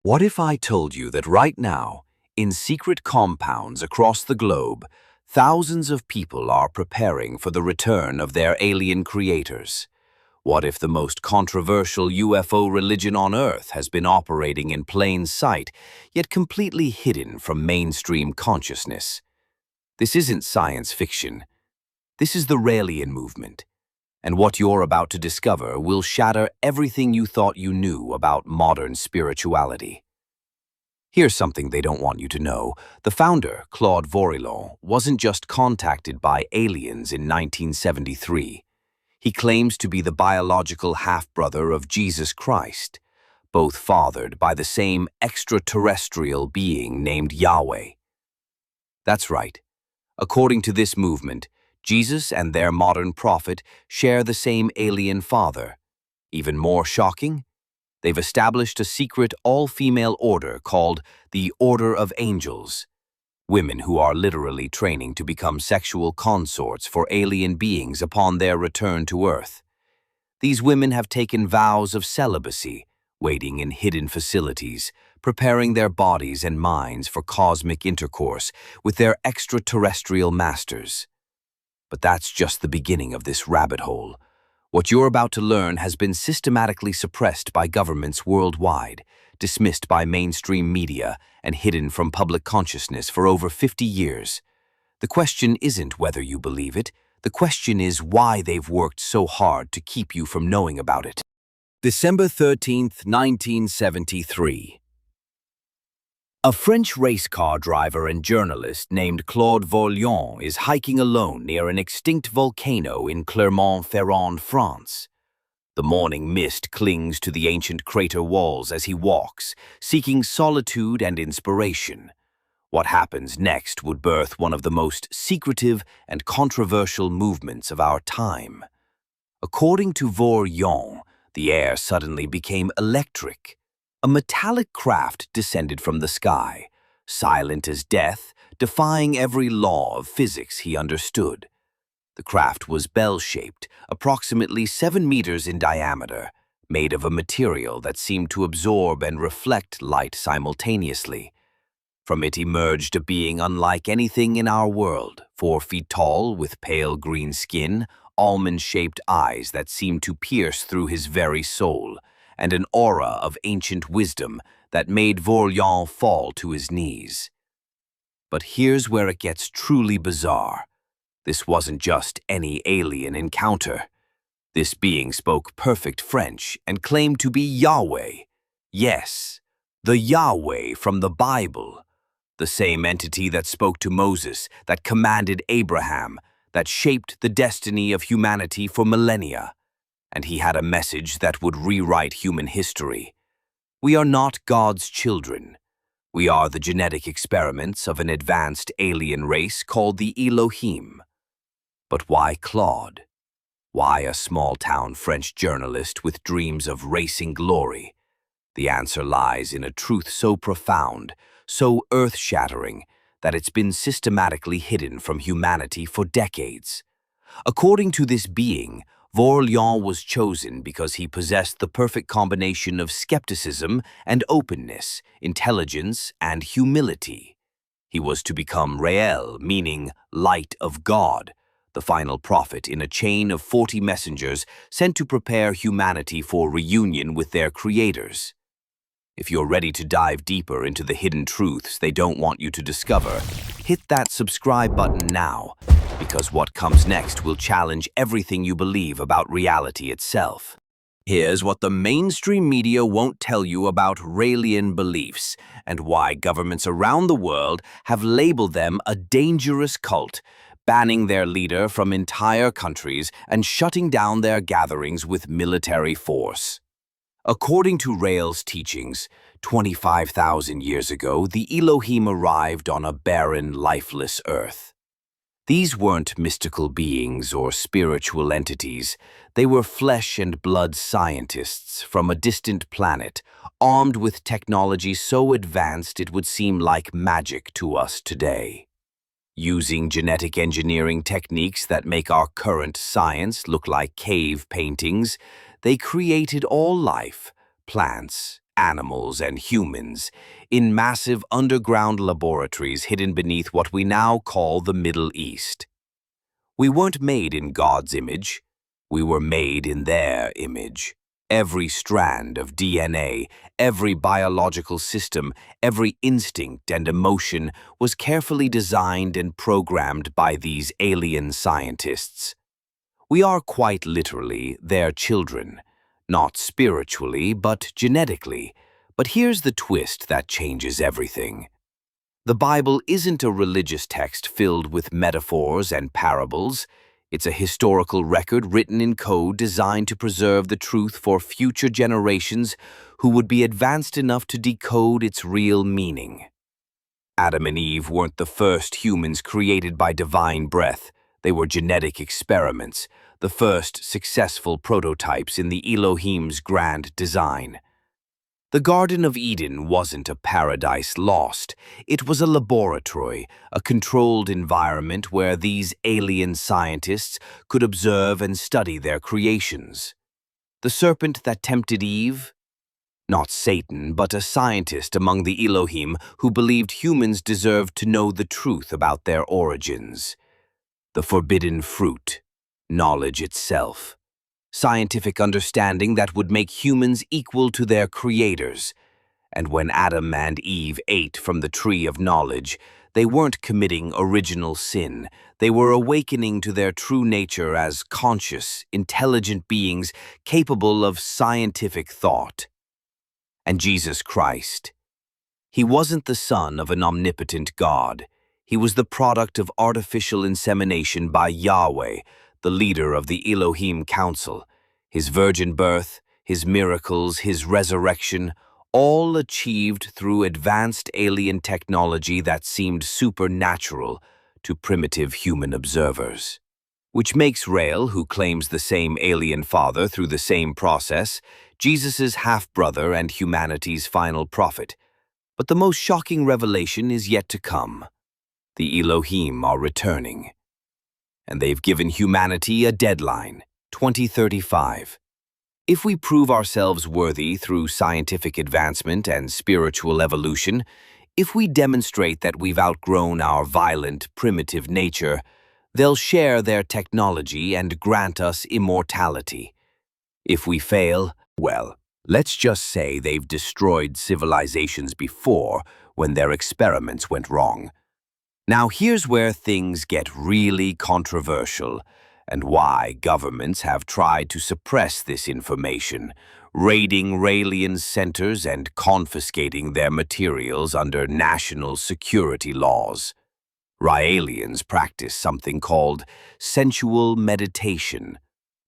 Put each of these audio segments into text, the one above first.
What if I told you that right now, in secret compounds across the globe, thousands of people are preparing for the return of their alien creators? What if the most controversial UFO religion on Earth has been operating in plain sight, yet completely hidden from mainstream consciousness? This isn't science fiction. This is the Raelian movement. And what you're about to discover will shatter everything you thought you knew about modern spirituality. Here's something they don't want you to know. The founder, Claude Vorilhon, wasn't just contacted by aliens in 1973. He claims to be the biological half-brother of Jesus Christ, both fathered by the same extraterrestrial being named Yahweh. That's right. According to this movement, Jesus and their modern prophet share the same alien father. Even more shocking, they've established a secret all-female order called the Order of Angels, women who are literally training to become sexual consorts for alien beings upon their return to Earth. These women have taken vows of celibacy, waiting in hidden facilities, preparing their bodies and minds for cosmic intercourse with their extraterrestrial masters. But that's just the beginning of this rabbit hole. What you're about to learn has been systematically suppressed by governments worldwide, dismissed by mainstream media, and hidden from public consciousness for over 50 years. The question isn't whether you believe it. The question is why they've worked so hard to keep you from knowing about it. December 13th, 1973. A French race car driver and journalist named Claude Volon is hiking alone near an extinct volcano in Clermont-Ferrand, France. The morning mist clings to the ancient crater walls as he walks, seeking solitude and inspiration. What happens next would birth one of the most secretive and controversial movements of our time. According to Vorilhon, the air suddenly became electric. A metallic craft descended from the sky, silent as death, defying every law of physics he understood. The craft was bell-shaped, approximately 7 meters in diameter, made of a material that seemed to absorb and reflect light simultaneously. From it emerged a being unlike anything in our world, 4 feet tall, with pale green skin, almond-shaped eyes that seemed to pierce through his very soul, and an aura of ancient wisdom that made Vorilhon fall to his knees. But here's where it gets truly bizarre. This wasn't just any alien encounter. This being spoke perfect French and claimed to be Yahweh. Yes, the Yahweh from the Bible. The same entity that spoke to Moses, that commanded Abraham, that shaped the destiny of humanity for millennia. And he had a message that would rewrite human history. We are not God's children. We are the genetic experiments of an advanced alien race called the Elohim. But why Claude? Why a small-town French journalist with dreams of racing glory? The answer lies in a truth so profound, so earth-shattering, that it's been systematically hidden from humanity for decades. According to this being, Vorilhon was chosen because he possessed the perfect combination of skepticism and openness, intelligence and humility. He was to become Rael, meaning light of God, the final prophet in a chain of 40 messengers sent to prepare humanity for reunion with their creators. If you're ready to dive deeper into the hidden truths they don't want you to discover, hit that subscribe button now, because what comes next will challenge everything you believe about reality itself. Here's what the mainstream media won't tell you about Raelian beliefs and why governments around the world have labeled them a dangerous cult, banning their leader from entire countries and shutting down their gatherings with military force. According to Rael's teachings, 25,000 years ago, the Elohim arrived on a barren, lifeless earth. These weren't mystical beings or spiritual entities. They were flesh and blood scientists from a distant planet, armed with technology so advanced it would seem like magic to us today. Using genetic engineering techniques that make our current science look like cave paintings, they created all life, plants, animals, and humans in massive underground laboratories hidden beneath what we now call the Middle East. We weren't made in God's image. We were made in their image. Every strand of DNA, every biological system, every instinct and emotion was carefully designed and programmed by these alien scientists. We are quite literally their children, not spiritually, but genetically. But here's the twist that changes everything. The Bible isn't a religious text filled with metaphors and parables. It's a historical record written in code designed to preserve the truth for future generations who would be advanced enough to decode its real meaning. Adam and Eve weren't the first humans created by divine breath. They were genetic experiments, the first successful prototypes in the Elohim's grand design. The Garden of Eden wasn't a paradise lost. It was a laboratory, a controlled environment where these alien scientists could observe and study their creations. The serpent that tempted Eve? Not Satan, but a scientist among the Elohim who believed humans deserved to know the truth about their origins. The forbidden fruit, knowledge itself. Scientific understanding that would make humans equal to their creators. And when Adam and Eve ate from the tree of knowledge, they weren't committing original sin. They were awakening to their true nature as conscious, intelligent beings capable of scientific thought. And Jesus Christ. He wasn't the son of an omnipotent God. He was the product of artificial insemination by Yahweh, the leader of the Elohim Council. His virgin birth, his miracles, his resurrection, all achieved through advanced alien technology that seemed supernatural to primitive human observers. Which makes Rael, who claims the same alien father through the same process, Jesus' half-brother and humanity's final prophet. But the most shocking revelation is yet to come. The Elohim are returning. And they've given humanity a deadline, 2035. If we prove ourselves worthy through scientific advancement and spiritual evolution, if we demonstrate that we've outgrown our violent, primitive nature, they'll share their technology and grant us immortality. If we fail, well, let's just say they've destroyed civilizations before when their experiments went wrong. Now here's where things get really controversial, and why governments have tried to suppress this information, raiding Raelian centers and confiscating their materials under national security laws. Raelians practice something called sensual meditation,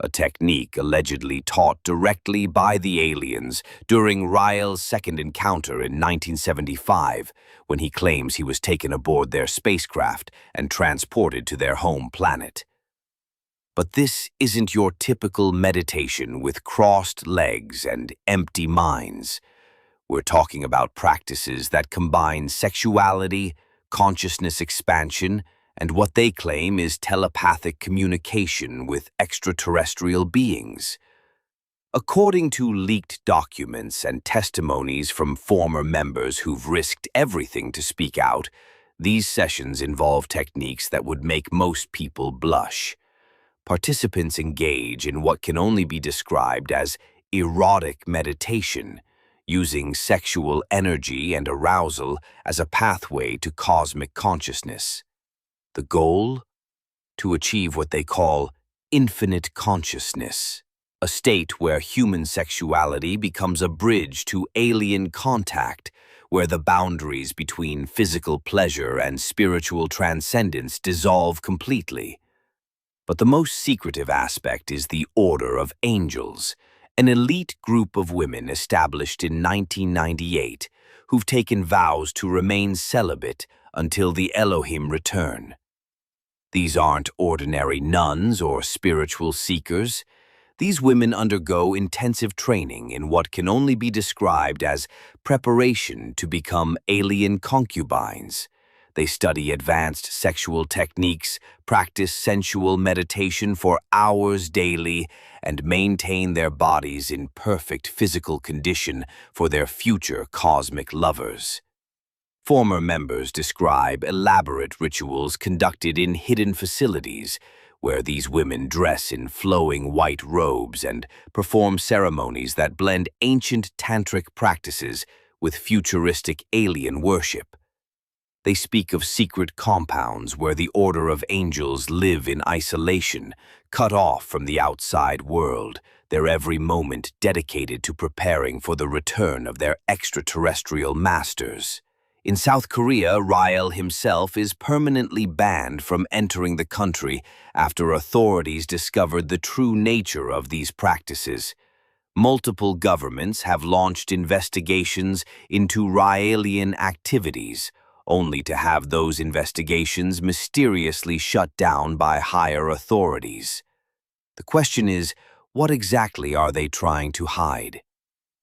a technique allegedly taught directly by the aliens during Rael's second encounter in 1975, when he claims he was taken aboard their spacecraft and transported to their home planet. But this isn't your typical meditation with crossed legs and empty minds. We're talking about practices that combine sexuality, consciousness expansion, and what they claim is telepathic communication with extraterrestrial beings. According to leaked documents and testimonies from former members who've risked everything to speak out, these sessions involve techniques that would make most people blush. Participants engage in what can only be described as erotic meditation, using sexual energy and arousal as a pathway to cosmic consciousness. The goal? To achieve what they call infinite consciousness, a state where human sexuality becomes a bridge to alien contact, where the boundaries between physical pleasure and spiritual transcendence dissolve completely. But the most secretive aspect is the Order of Angels, an elite group of women established in 1998 who've taken vows to remain celibate until the Elohim return. These aren't ordinary nuns or spiritual seekers. These women undergo intensive training in what can only be described as preparation to become alien concubines. They study advanced sexual techniques, practice sensual meditation for hours daily, and maintain their bodies in perfect physical condition for their future cosmic lovers. Former members describe elaborate rituals conducted in hidden facilities, where these women dress in flowing white robes and perform ceremonies that blend ancient tantric practices with futuristic alien worship. They speak of secret compounds where the order of angels live in isolation, cut off from the outside world, their every moment dedicated to preparing for the return of their extraterrestrial masters. In South Korea, Rael himself is permanently banned from entering the country after authorities discovered the true nature of these practices. Multiple governments have launched investigations into Raelian activities, only to have those investigations mysteriously shut down by higher authorities. The question is, what exactly are they trying to hide?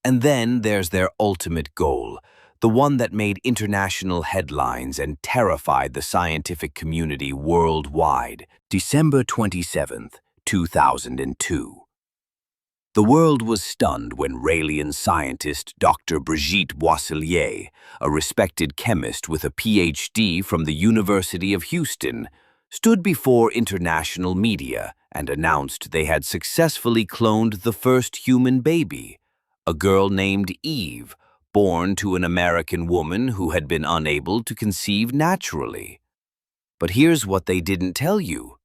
And then there's their ultimate goal, the one that made international headlines and terrified the scientific community worldwide. December 27th, 2002. The world was stunned when Raelian scientist Dr. Brigitte Boisselier, a respected chemist with a PhD from the University of Houston, stood before international media and announced they had successfully cloned the first human baby, a girl named Eve, born to an American woman who had been unable to conceive naturally. But here's what they didn't tell you.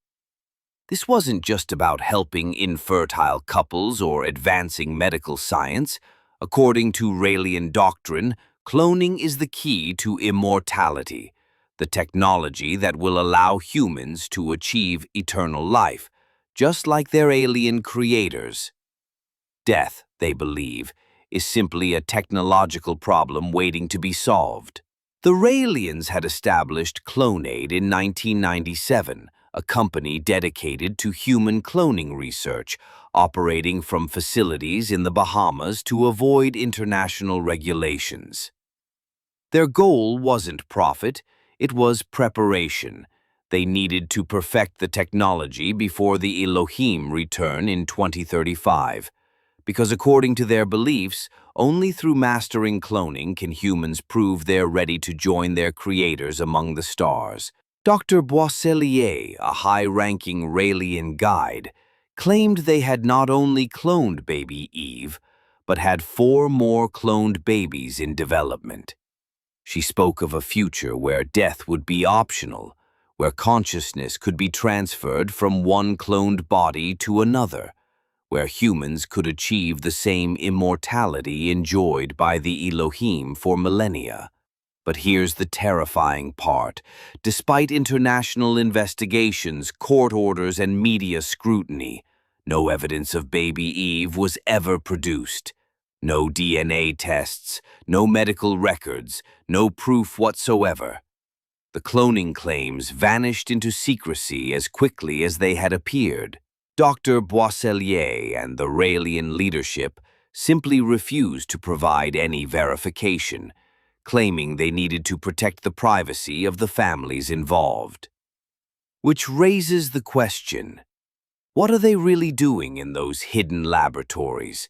This wasn't just about helping infertile couples or advancing medical science. According to Raelian doctrine, cloning is the key to immortality, the technology that will allow humans to achieve eternal life, just like their alien creators. Death, they believe, is simply a technological problem waiting to be solved. The Raelians had established Clonaid in 1997, a company dedicated to human cloning research, operating from facilities in the Bahamas to avoid international regulations. Their goal wasn't profit, it was preparation. They needed to perfect the technology before the Elohim return in 2035, because according to their beliefs, only through mastering cloning can humans prove they're ready to join their creators among the stars. Dr. Boisselier, a high-ranking Raelian guide, claimed they had not only cloned baby Eve, but had 4 more cloned babies in development. She spoke of a future where death would be optional, where consciousness could be transferred from one cloned body to another, where humans could achieve the same immortality enjoyed by the Elohim for millennia. But here's the terrifying part. Despite international investigations, court orders, and media scrutiny, no evidence of baby Eve was ever produced. No DNA tests, no medical records, no proof whatsoever. The cloning claims vanished into secrecy as quickly as they had appeared. Dr. Boisselier and the Raelian leadership simply refused to provide any verification, claiming they needed to protect the privacy of the families involved. Which raises the question, what are they really doing in those hidden laboratories?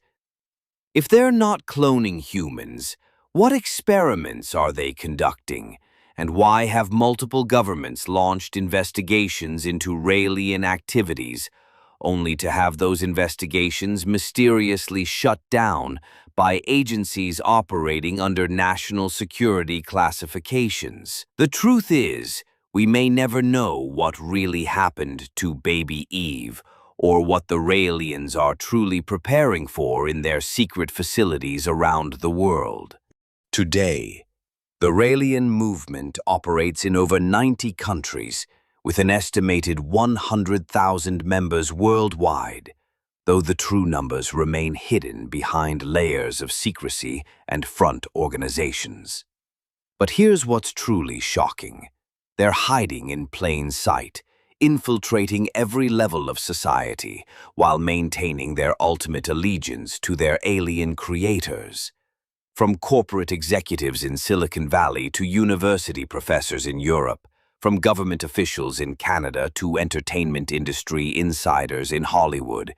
If they're not cloning humans, what experiments are they conducting? And why have multiple governments launched investigations into Raelian activities, only to have those investigations mysteriously shut down by agencies operating under national security classifications? The truth is, we may never know what really happened to baby Eve, or what the Raelians are truly preparing for in their secret facilities around the world. Today, the Raelian movement operates in over 90 countries, with an estimated 100,000 members worldwide, though the true numbers remain hidden behind layers of secrecy and front organizations. But here's what's truly shocking. They're hiding in plain sight, infiltrating every level of society, while maintaining their ultimate allegiance to their alien creators. From corporate executives in Silicon Valley to university professors in Europe, from government officials in Canada to entertainment industry insiders in Hollywood,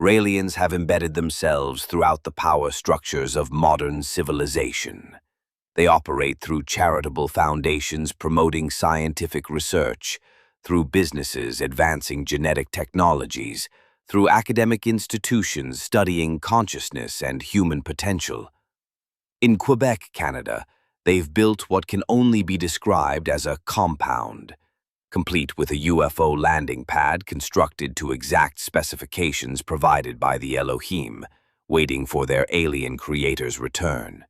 Raelians have embedded themselves throughout the power structures of modern civilization. They operate through charitable foundations promoting scientific research, through businesses advancing genetic technologies, through academic institutions studying consciousness and human potential. In Quebec, Canada, they've built what can only be described as a compound, complete with a UFO landing pad constructed to exact specifications provided by the Elohim, waiting for their alien creator's return.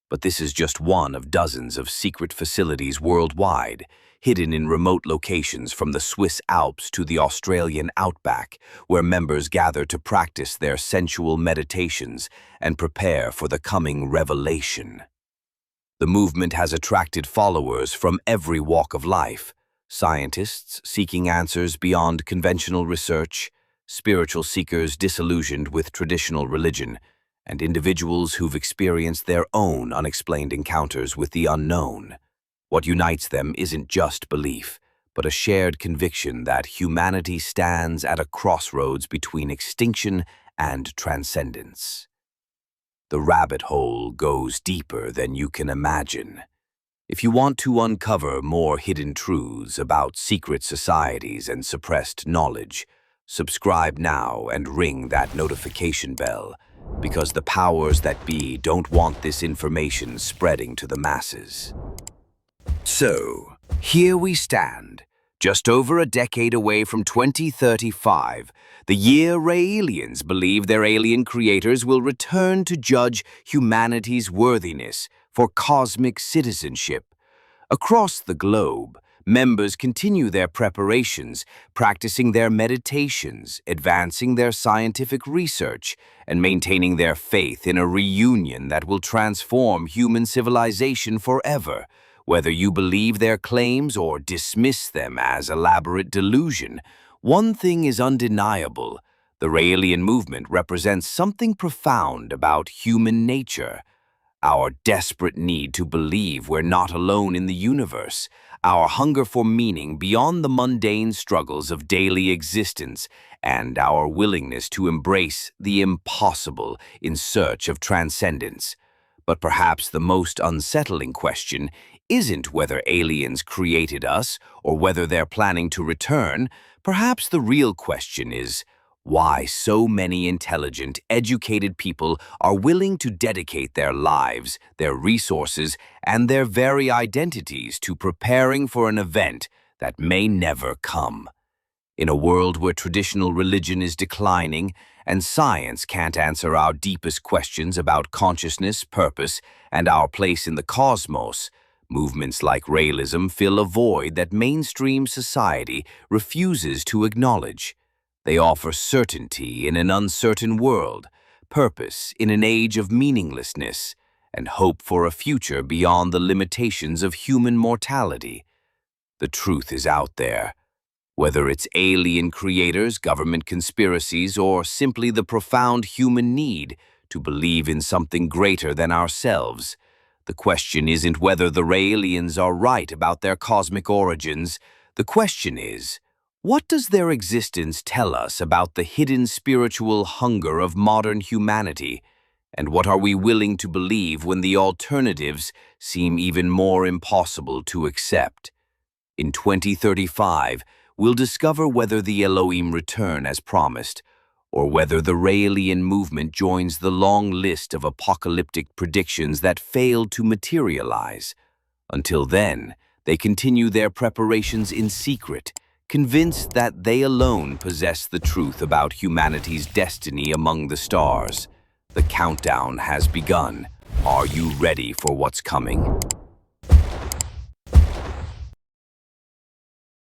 But this is just one of dozens of secret facilities worldwide, hidden in remote locations from the Swiss Alps to the Australian outback, where members gather to practice their sensual meditations and prepare for the coming revelation. The movement has attracted followers from every walk of life: scientists seeking answers beyond conventional research, spiritual seekers disillusioned with traditional religion, and individuals who've experienced their own unexplained encounters with the unknown. What unites them isn't just belief, but a shared conviction that humanity stands at a crossroads between extinction and transcendence. The rabbit hole goes deeper than you can imagine. If you want to uncover more hidden truths about secret societies and suppressed knowledge, subscribe now and ring that notification bell, because the powers that be don't want this information spreading to the masses. So, here we stand, just over a decade away from 2035, the year Raelians believe their alien creators will return to judge humanity's worthiness for cosmic citizenship. Across the globe, members continue their preparations, practicing their meditations, advancing their scientific research, and maintaining their faith in a reunion that will transform human civilization forever. Whether you believe their claims or dismiss them as elaborate delusion, one thing is undeniable: the Raelian movement represents something profound about human nature. Our desperate need to believe we're not alone in the universe, our hunger for meaning beyond the mundane struggles of daily existence, and our willingness to embrace the impossible in search of transcendence. But perhaps the most unsettling question isn't whether aliens created us or whether they're planning to return. Perhaps the real question is why so many intelligent, educated people are willing to dedicate their lives, their resources, and their very identities to preparing for an event that may never come. In a world where traditional religion is declining and science can't answer our deepest questions about consciousness, purpose, and our place in the cosmos, movements like raelism fill a void that mainstream society refuses to acknowledge. They offer certainty in an uncertain world, purpose in an age of meaninglessness, and hope for a future beyond the limitations of human mortality. The truth is out there. Whether it's alien creators, government conspiracies, or simply the profound human need to believe in something greater than ourselves, the question isn't whether the Raelians are right about their cosmic origins. The question is, what does their existence tell us about the hidden spiritual hunger of modern humanity? And what are we willing to believe when the alternatives seem even more impossible to accept? In 2035, we'll discover whether the Elohim return as promised, or whether the Raelian movement joins the long list of apocalyptic predictions that failed to materialize. Until then, they continue their preparations in secret, convinced that they alone possess the truth about humanity's destiny among the stars. The countdown has begun. Are you ready for what's coming?